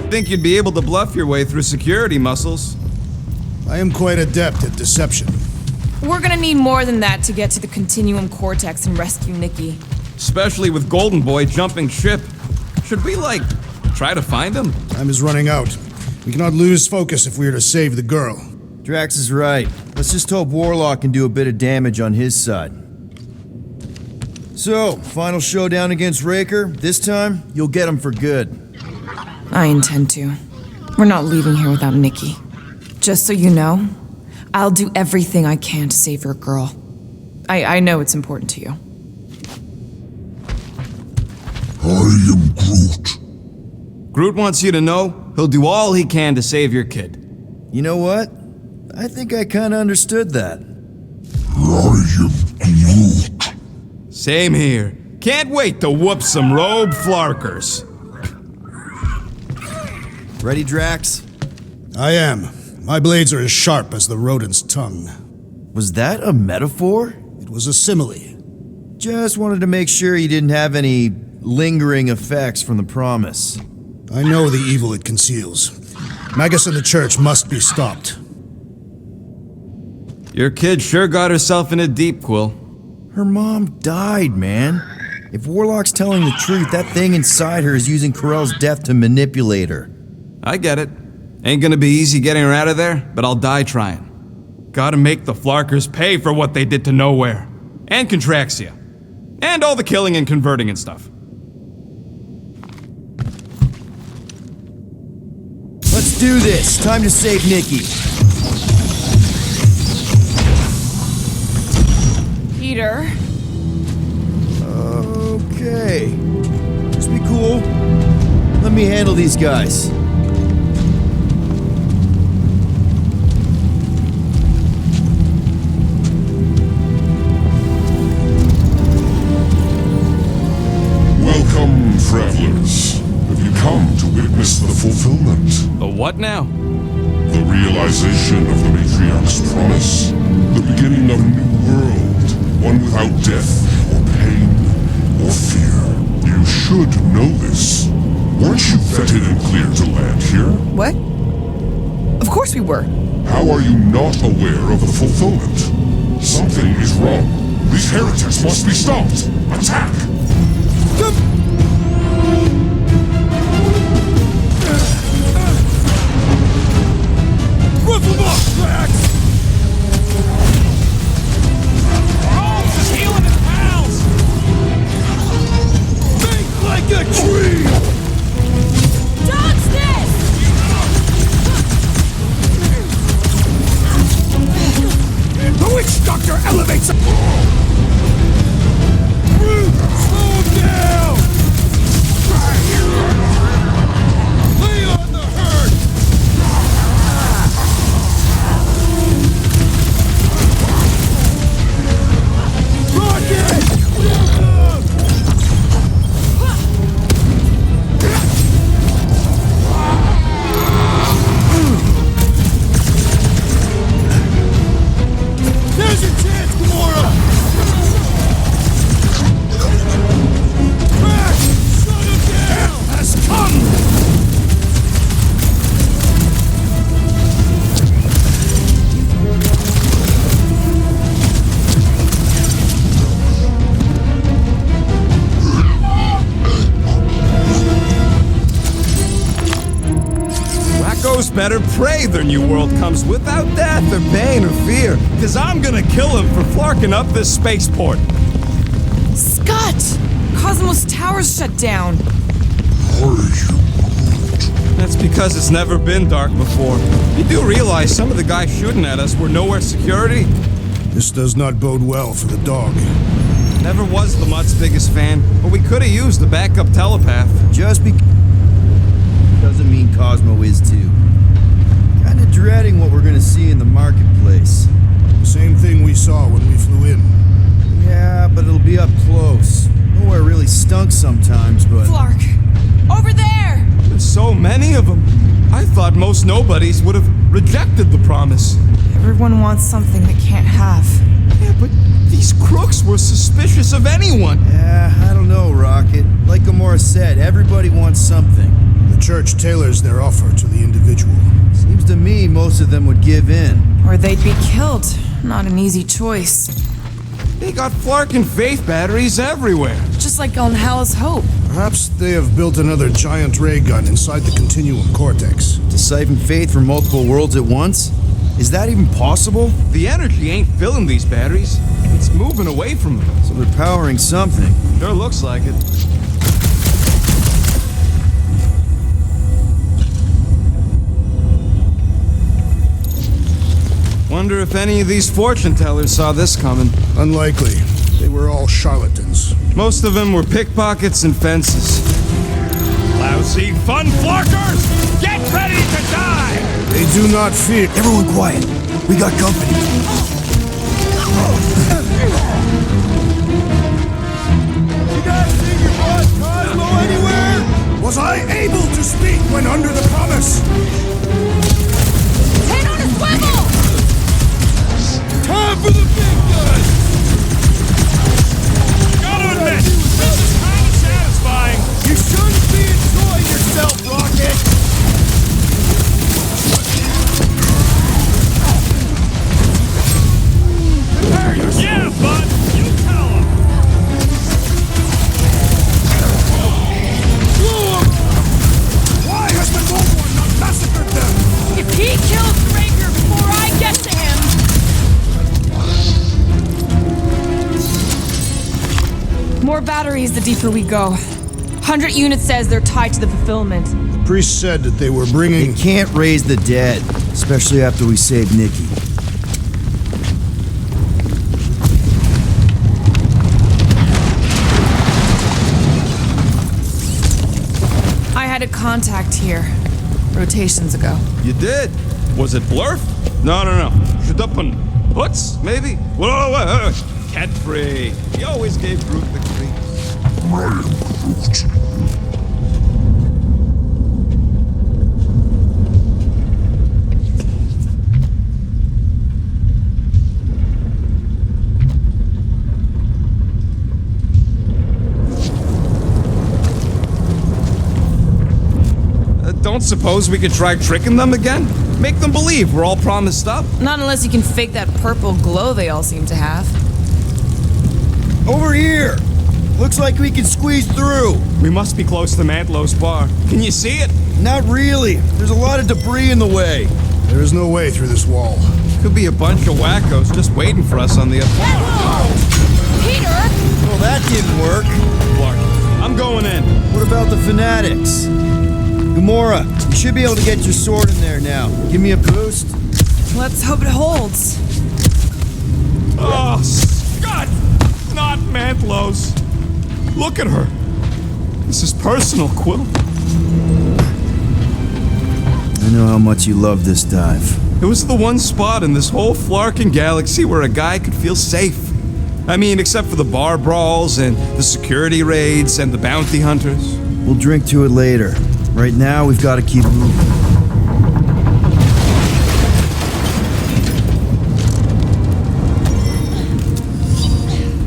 think you'd be able to bluff your way through security muscles. I am quite adept at deception. We're gonna need more than that to get to the Continuum Cortex and rescue Nikki. Especially with Golden Boy jumping ship. Should we, try to find him? Time is running out. We cannot lose focus if we are to save the girl. Drax is right. Let's just hope Warlock can do a bit of damage on his side. So, final showdown against Raker. This time, you'll get him for good. I intend to. We're not leaving here without Nikki. Just so you know, I'll do everything I can to save your girl. I know it's important to you. I am Groot. Groot wants you to know he'll do all he can to save your kid. You know what? I think I kinda understood that. I am Groot. Same here. Can't wait to whoop some robe flarkers. Ready, Drax? I am. My blades are as sharp as the rodent's tongue. Was that a metaphor? It was a simile. Just wanted to make sure you didn't have any lingering effects from the promise. I know the evil it conceals. Magus and the church must be stopped. Your kid sure got herself in a deep, Quill. Her mom died, man. If Warlock's telling the truth, that thing inside her is using Corell's death to manipulate her. I get it. Ain't gonna be easy getting her out of there, but I'll die trying. Gotta make the Flarkers pay for what they did to Nowhere. And Contraxia. And all the killing and converting and stuff. Let's do this. Time to save Nikki. Peter. Okay. Just be cool. Let me handle these guys. Welcome, travelers. Have you come to witness the fulfillment? The what now? The realization of the Matriarch's promise? The beginning of a new world, one without death, or pain, or fear. You should know this. Weren't you vetted and cleared to land here? What? Of course we were. How are you not aware of the fulfillment? Something is wrong. These heretics must be stopped. Attack! Rip them up, Drax! Holmes is healing his pals! Think like a tree! Dodge this! The witch doctor elevates him! Slow him down! Lay on the herd! Rocket! There's your chance, Gamora! Crash! Shut him down! Has come! Wacko's better pray their new world comes without death or pain or fear, cause I'm gonna kill him for flarking up this spaceport. Scott! Cosmos Tower's shut down. That's because it's never been dark before. You do realize some of the guys shooting at us were Nowhere security? This does not bode well for the dog. Never was the Mutt's biggest fan, but we could have used the backup telepath. Just doesn't mean Cosmo is too. Kinda dreading what we're gonna see in the marketplace. The same thing we saw when we flew in. Yeah, but it'll be up close. Nowhere really stunk sometimes, but... Flark! Over there! There's so many of them. I thought most nobodies would have rejected the promise. Everyone wants something they can't have. Yeah, but these crooks were suspicious of anyone. Yeah, I don't know, Rocket. Like Gamora said, everybody wants something. The church tailors their offer to the individual. Seems to me most of them would give in. Or they'd be killed. Not an easy choice. They got Flarkin faith batteries everywhere. Just like on Hell's Hope. Perhaps they have built another giant ray gun inside the continuum cortex. To siphon faith from multiple worlds at once? Is that even possible? The energy ain't filling these batteries. It's moving away from them. So they're powering something. Sure looks like it. Wonder if any of these fortune tellers saw this coming. Unlikely. They were all charlatans. Most of them were pickpockets and fences. Lousy fun flarkers! Get ready to die! They do not fear. Everyone quiet. We got company. You guys see your boss Cosmo anywhere? Was I able to speak when under the promise? Head on a swivel! Time for the big gun! Gotta admit, this is kind of satisfying. You shouldn't be enjoying yourself, Rocket! Yeah, bud, you tell him. Why has the Gold One not massacred them? If he kills Ranger before I get to him... More batteries the deeper we go. 100 units says they're tied to the fulfillment. The priest said that they were bringing... They can't raise the dead, especially after we saved Nikki. I had a contact here. Rotations ago. You did? Was it Blurf? No. Should up on Putz, maybe? Whoa. Cat-free. He always gave Groot the creeps. Don't suppose we could try tricking them again? Make them believe we're all promised up. Not unless you can fake that purple glow they all seem to have. Over here! Looks like we can squeeze through. We must be close to Mantlow's bar. Can you see it? Not really. There's a lot of debris in the way. There is no way through this wall. Could be a bunch of wackos just waiting for us on the other side. Peter! Well, that didn't work. Clark, I'm going in. What about the fanatics? Gamora, you should be able to get your sword in there now. Give me a boost. Let's hope it holds. Oh, God! Not Mantlow's. Look at her. This is personal, Quill. I know how much you love this dive. It was the one spot in this whole Flarkin galaxy where a guy could feel safe. I mean, except for the bar brawls and the security raids and the bounty hunters. We'll drink to it later. Right now, we've got to keep moving.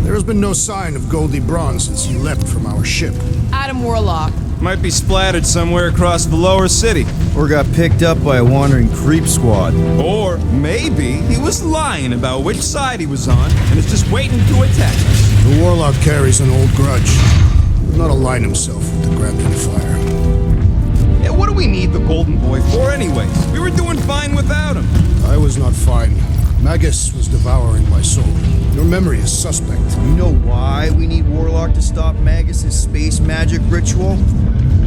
There has been no sign of Goldie Braun since he leapt from our ship. Adam Warlock. Might be splattered somewhere across the lower city. Or got picked up by a wandering creep squad. Or maybe he was lying about which side he was on and is just waiting to attack us. The Warlock carries an old grudge. He would not align himself with the Grand Unifier. Yeah, what do we need the Golden Boy for anyways? We were doing fine without him. I was not fine. Magus was devouring my soul. Your memory is suspect. You know why we need Warlock to stop Magus' space magic ritual?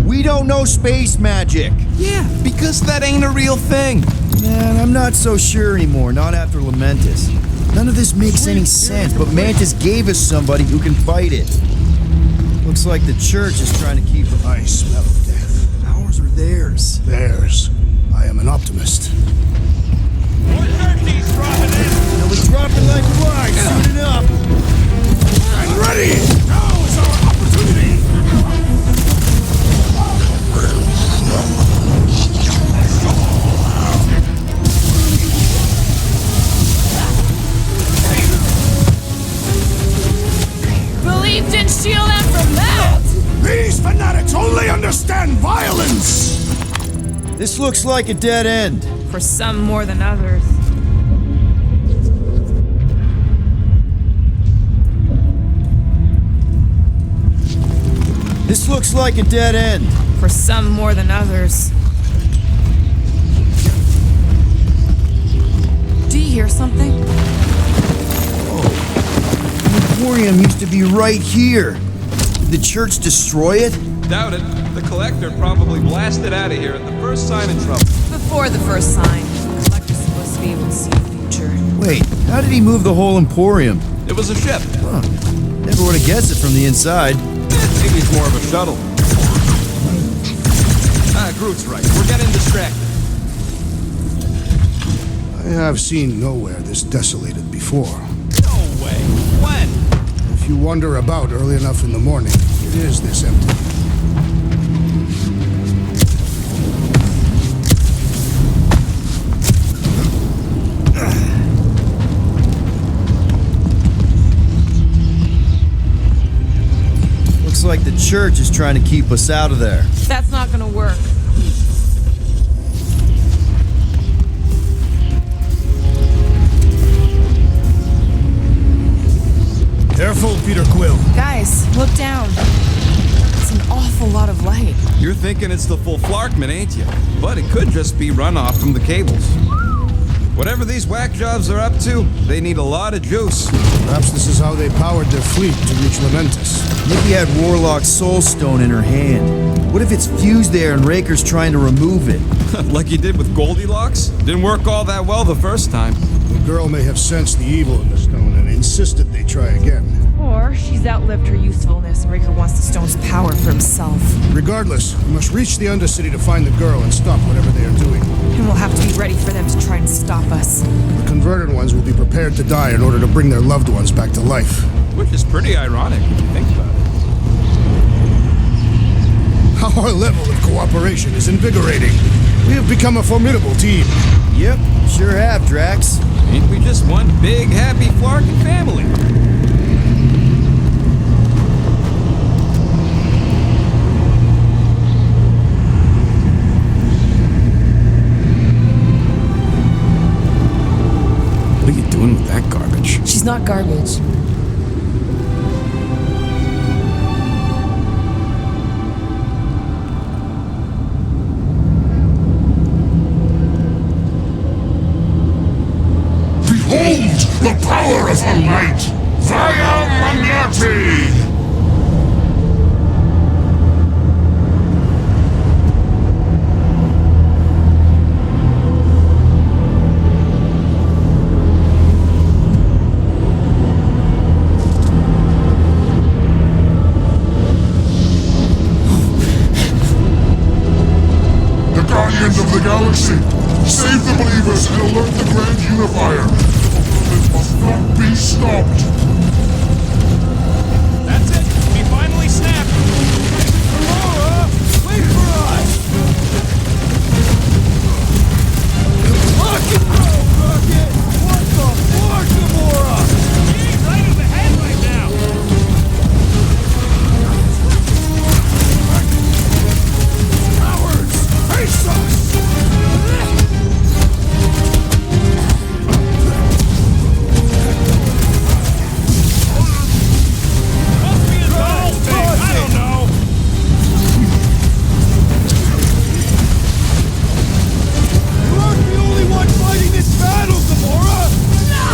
We don't know space magic! Yeah, because that ain't a real thing. Man, I'm not so sure anymore, not after Lamentus. None of this makes any sense, but Mantis gave us somebody who can fight it. Looks like the church is trying to keep... I smell death. Ours or theirs? Theirs. I am an optimist. More turkeys dropping in. They'll be dropping like flies soon enough. I'm ready! Now is our opportunity! Believe didn't shield them from that! These fanatics only understand violence! This looks like a dead end. For some more than others. This looks like a dead end. For some more than others. Do you hear something? The Emporium used to be right here. Did the church destroy it? Doubt it. The collector probably blasted out of here at the first sign of trouble. Before the first sign. The collector's supposed to be able to see the future. Wait, how did he move the whole Emporium? It was a ship. Never would have guessed it from the inside. Maybe it's more of a shuttle. Groot's right. We're getting distracted. I have seen nowhere this desolated before. No way. When? If you wander about early enough in the morning, it is this empty. Looks like the church is trying to keep us out of there. That's not gonna work. Careful, Peter Quill. Guys, look down. It's an awful lot of light. You're thinking it's the full Flarkman, ain't you? But it could just be runoff from the cables. Whatever these whack jobs are up to, they need a lot of juice. Perhaps this is how they powered their fleet to reach Lamentus. Nikki had Warlock's soul stone in her hand. What if it's fused there and Raker's trying to remove it? Like you did with Goldilocks? Didn't work all that well the first time. The girl may have sensed the evil in the stone and insisted they try again. Or she's outlived her usefulness and Raker wants the stone's power for himself. Regardless, we must reach the Undercity to find the girl and stop whatever they are doing. And we'll have to be ready for them to try and stop us. The converted ones will be prepared to die in order to bring their loved ones back to life. Which is pretty ironic when you think about it. Our level of cooperation is invigorating. We have become a formidable team. Yep, sure have, Drax. Ain't we just one big, happy Flarkin family? What are you doing with that garbage? She's not garbage. Behold the power of her might! Via Magnati! The Guardians of the Galaxy! Save the believers and alert the Grand Unifier! It must not be stopped! That's it. We finally snapped. Aurora, wait for us! Rock and roll, Rocket! What the fuck, Gamora? He's right in the head right now. Cowards! Face us! Must be a doll thing. I don't know. You aren't the only one fighting this battle, Gamora! No!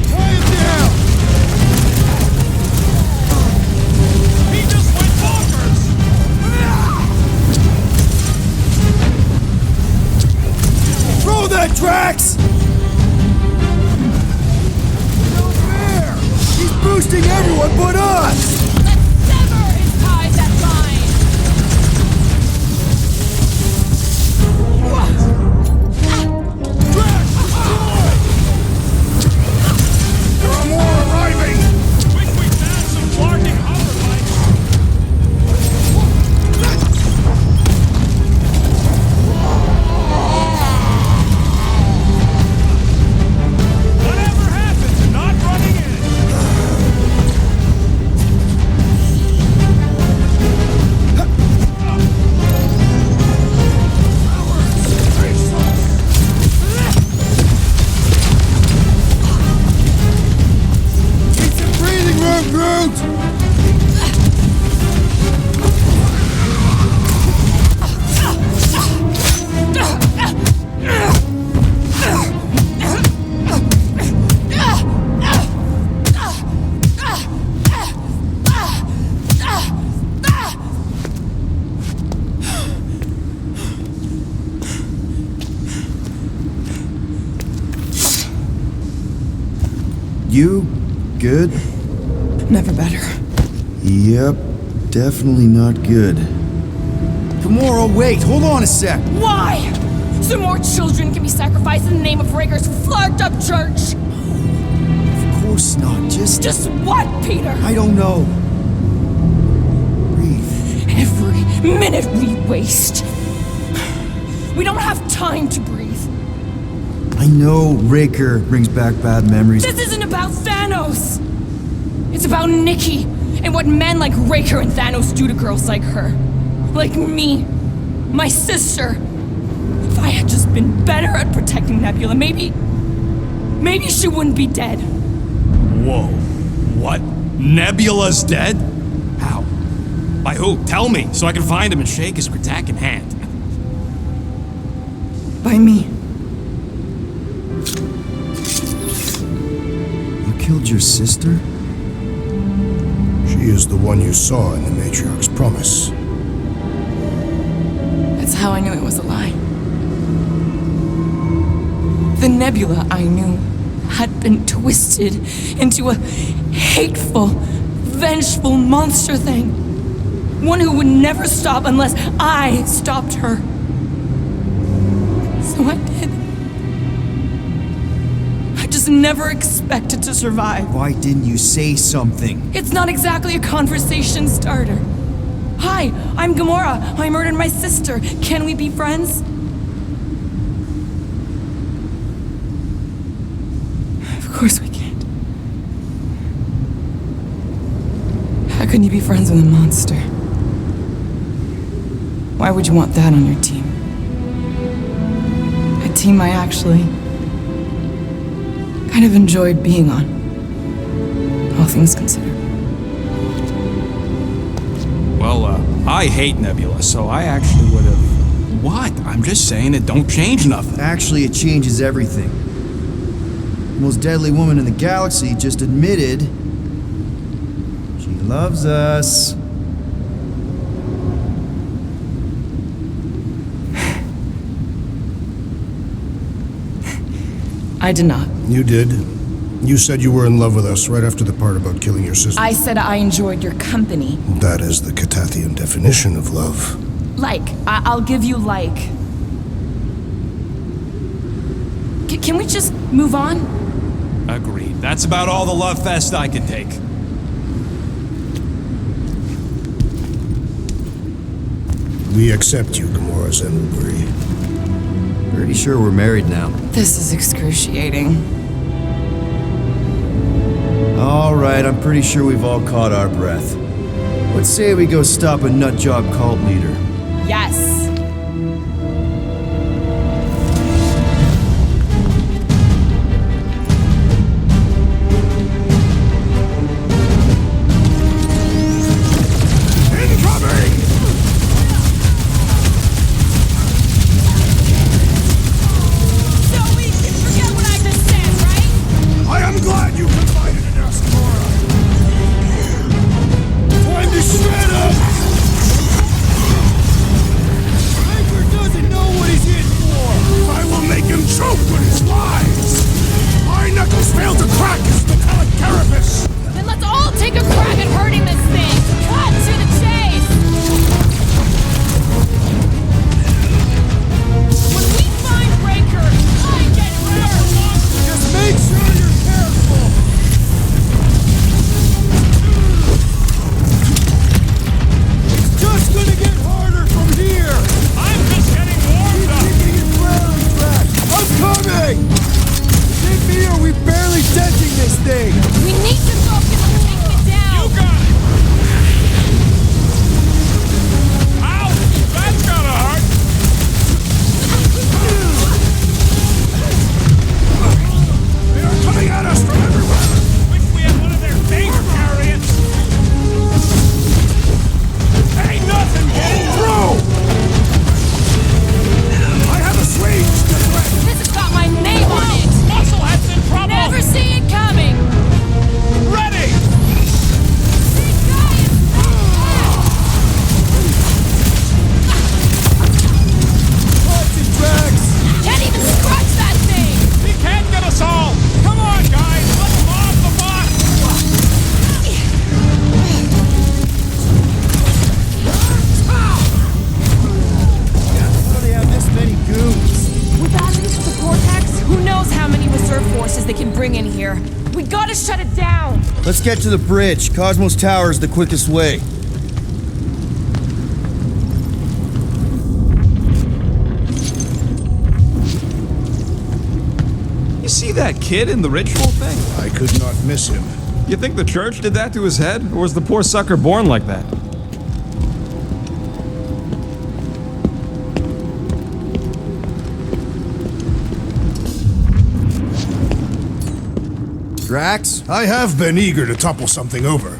Tie him down! He just went bonkers. Throw that, Drax! No fair! He's boosting everyone but us! Sever his ties that bind! Drax, destroy! There are more arriving! Wish we found some Flarkin hover lights. Whatever happened to not running in? You good? Never better. Yep, definitely not good. Gamora, wait, hold on a sec. Why? So more children can be sacrificed in the name of Raker's flarked up church. Of course not, Just what, Peter? I don't know. Breathe. Every minute we waste. We don't have time to breathe. I know Raker brings back bad memories. This isn't about Thanos. It's about Nikki and what men like Raker and Thanos do to girls like her. Like me. My sister. If I had just been better at protecting Nebula, maybe she wouldn't be dead. Whoa. What? Nebula's dead? How? By who? Tell me, so I can find him and shake his Kratak hand. By me. You killed your sister? She is the one you saw in the Matriarch's promise. That's how I knew it was a lie. The Nebula I knew had been twisted into a hateful, vengeful monster thing. One who would never stop unless I stopped her. So I did. I just never expected to survive. Why didn't you say something? It's not exactly a conversation starter. Hi, I'm Gamora. I murdered my sister. Can we be friends? Of course we can't. How can you be friends with a monster? Why would you want that on your team? A team I actually kind of enjoyed being on. All things considered. Well, I hate Nebula, so I actually would have... What? I'm just saying it don't change nothing. Actually, it changes everything. The most deadly woman in the galaxy just admitted she loves us. I did not. You did. You said you were in love with us right after the part about killing your sister. I said I enjoyed your company. That is the Catathian definition of love. Like. I'll give you like. Can we just move on? Agreed. That's about all the love fest I can take. We accept you, Gamora Zenwari. Pretty sure we're married now. This is excruciating. Alright, I'm pretty sure we've all caught our breath. Let's say we go stop a nutjob cult leader. Yes. So we can forget what I just said, right? I am glad you confided in us, Gamora. Time to shred up! shut it down! Let's get to the bridge. Cosmos Tower is the quickest way. You see that kid in the ritual thing? I could not miss him. You think the church did that to his head? Or was the poor sucker born like that? Drax? I have been eager to topple something over.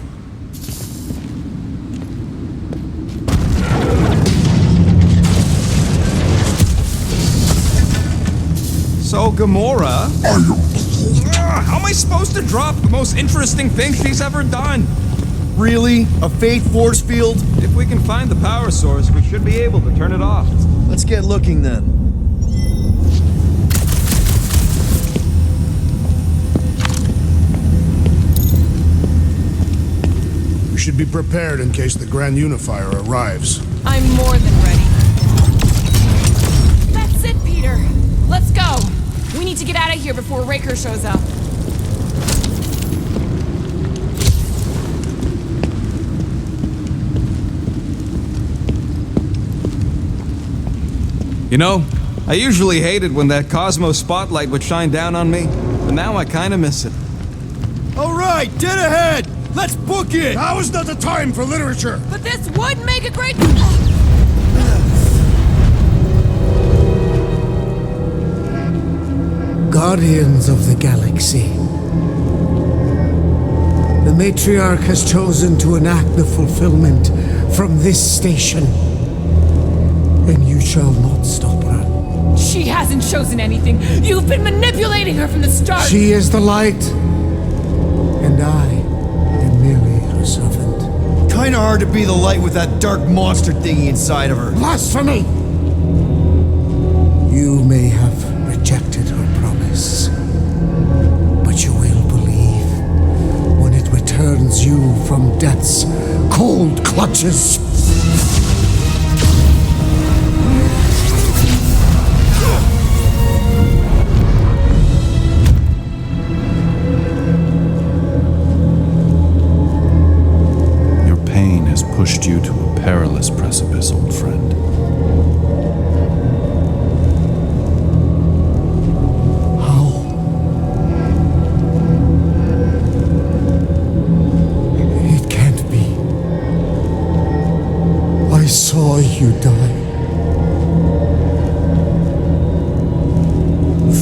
So, Gamora... How am I supposed to drop the most interesting thing she's ever done? Really? A fate force field? If we can find the power source, we should be able to turn it off. Let's get looking then. We should be prepared in case the Grand Unifier arrives. I'm more than ready. That's it, Peter. Let's go. We need to get out of here before Raker shows up. You know, I usually hated when that Cosmos spotlight would shine down on me, but now I kinda miss it. All right, dead ahead! Let's book it! Now is not the time for literature! But this would make a great... Guardians of the Galaxy. The Matriarch has chosen to enact the fulfillment from this station. And you shall not stop her. She hasn't chosen anything. You've been manipulating her from the start. She is the light, and I am merely her servant. Kinda hard to be the light with that dark monster thingy inside of her. Blasphemy! You may have rejected her promise, but you will believe when it returns you from death's cold clutches. Pushed you to a perilous precipice, old friend. How? It can't be. I saw you die.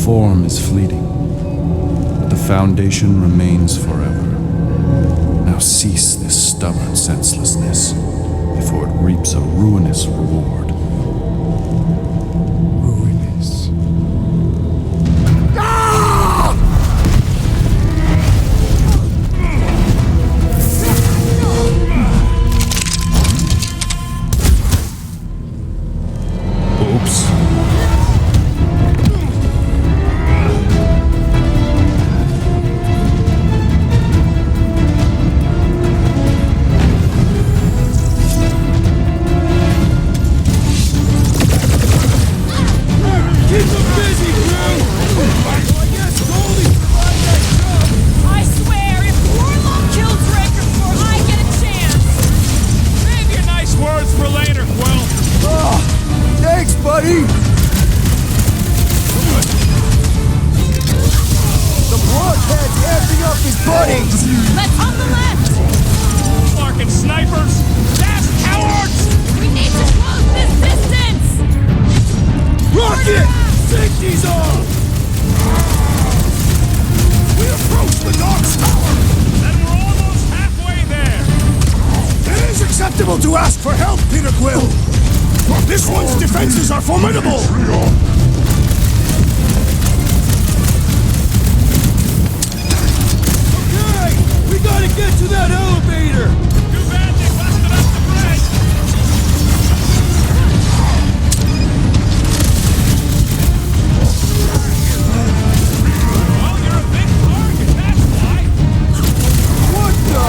Form is fleeting, but the foundation remains forever. Now cease this stubborn senselessness before it reaps a ruinous reward. Ruinous. Oops. I swear, if Warlock kills Raker before I get a chance... Save your nice words for later, Quill. Thanks, buddy! The blockhead's amping up his buddies! Let's on the left! Larkin snipers! Fast cowards! We need to close this distance! Rocket! Safety's off! We approach the Dark's Tower! Then we're almost halfway there! It is acceptable to ask for help, Peter Quill! This one's defenses are formidable! Okay! We gotta get to that elevator! Too bad they busted up the bridge! Well, you're a big target, that's why! What the?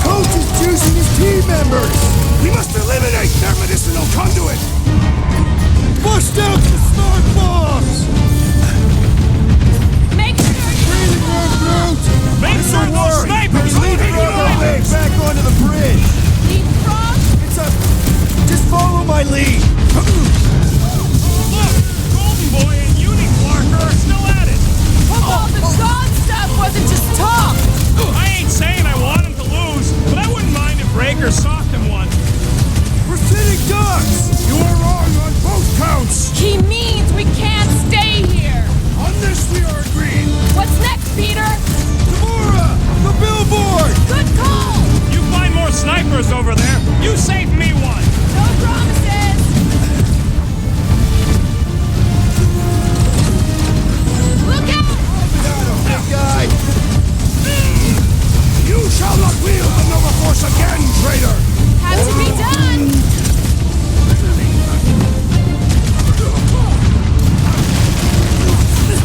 Coach is juicing his team members! We must eliminate their medicinal conduit! Bust out the smart bombs! Make sure you... Make sure shall not wield the Nova Force again, traitor! Had to be done!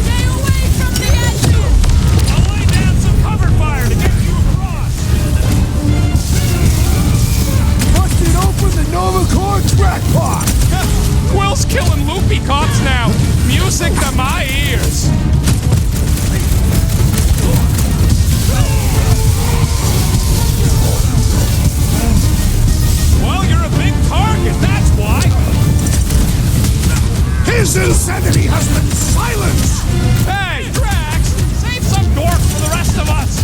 Stay away from the edges! I'll lay down some cover fire to get you across! Busted open the Nova Corps crackpot! Quill's killing loopy cops now! Music to my ears! Well, you're a big target, that's why! His insanity has been silenced! Hey, Drax! Save some dork for the rest of us!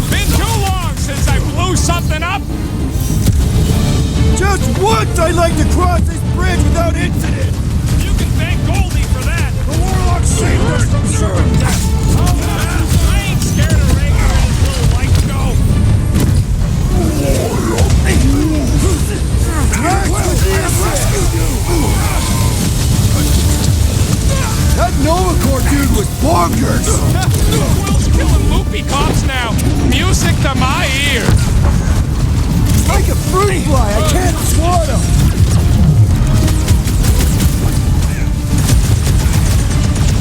Been too long since I blew something up! Just once I'd like to cross this bridge without incident! You can thank Goldie for that! The Warlock saved us from certain death! I ain't scared of Raker and his little white go! That Nova Corps dude was bonkers! Quill's killing loopy cops now! Music to my ears! Like a fruit fly, I can't swat him!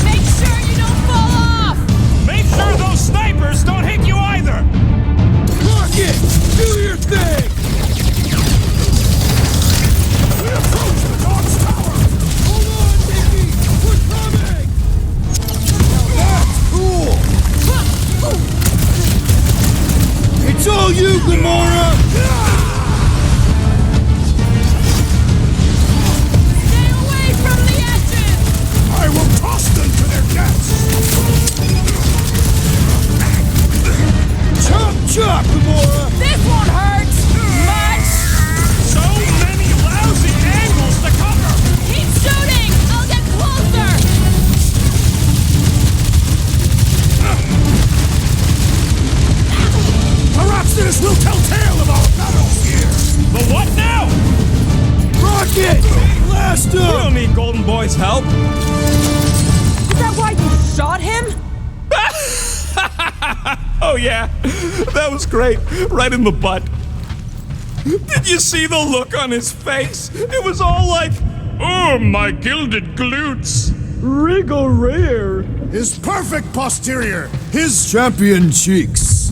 Make sure you don't fall off! Make sure those snipers don't hit you either! Rocket! Do your thing! We approach the Dog's Tower! Hold on, Nicky! We're coming! Now that's cool! It's all you, Gamora! Stay away from the edges! I will toss them to their deaths! Chop, chop, Gamora! This won't hurt much! So many lousy angles to cover! Keep shooting! I'll get closer! Perhaps this will tell tale of our battles here! The what now? Rocket! Blast We don't him! need Golden Boy's help! Is that why you shot him? Oh yeah, that was great. Right in the butt. Did you see the look on his face? It was all like, oh, my gilded glutes. Wriggle rear. His perfect posterior! His Champion cheeks.